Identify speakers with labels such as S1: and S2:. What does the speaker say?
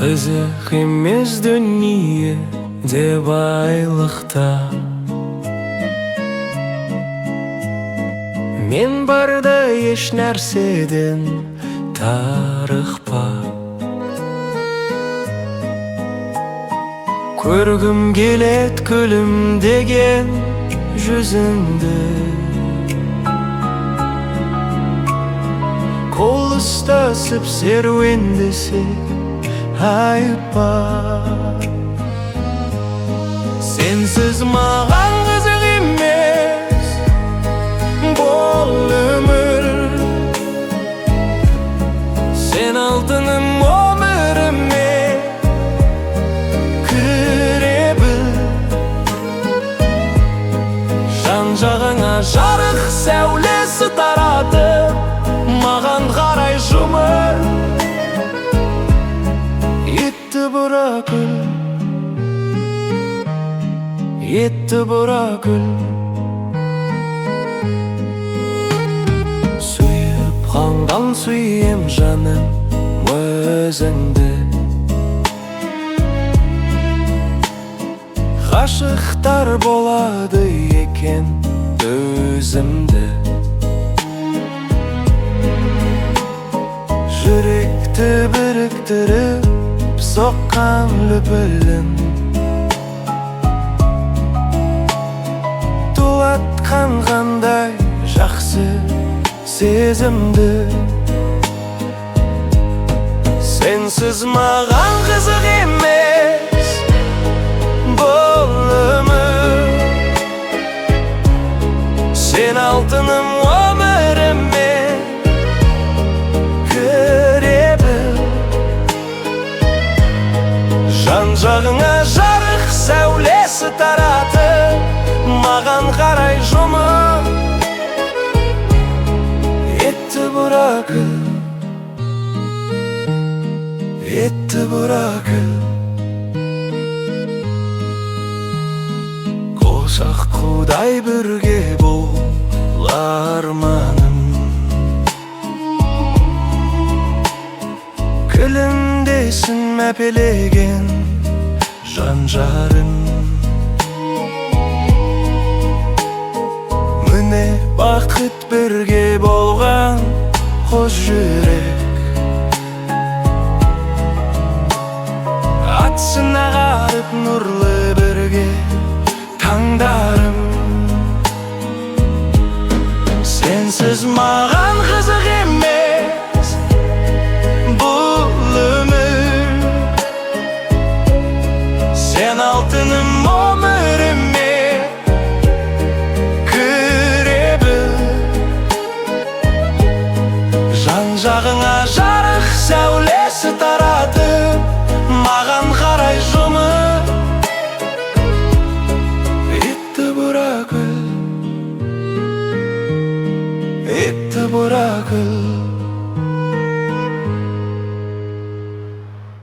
S1: Қызық емес дүние де байлықта. Мен барда еш нәрседен тарықпа. Көргім келет күлімдеген жүзіңді. Қол ұстасып серуендесек айыппа. Сенсіз маған қызық емес бұл өмір. Сен алтыным өміріме кіре біл. Жан-жағыңа жарық сәулесі таратып маған қарай жұмыр. Етті бұра күл, етті бұра күл. Сүйіп қанған сүйем жаным өзіңді. Ғашықтар болады екен өзімді. Жүректі біріктіріп соққан лүпілін, тулатқан қандай жақсы сезімді. Сенсіз маған қызық емес бұл өмір. Сен алтыным өміріме кіре біл. Жан-жағыңа жарық сәулесі таратып маған қарай жұмыр. Етті бұра күл, етті бұра күл. Қосақ құдай бірге бол арманым. Күлімдесін мәпелеген жан-жарым. Міне бақыт бірге болған қос жүрек. Атсын ағарып нұрлы бірге таңдарым. Сенсіз маған қызық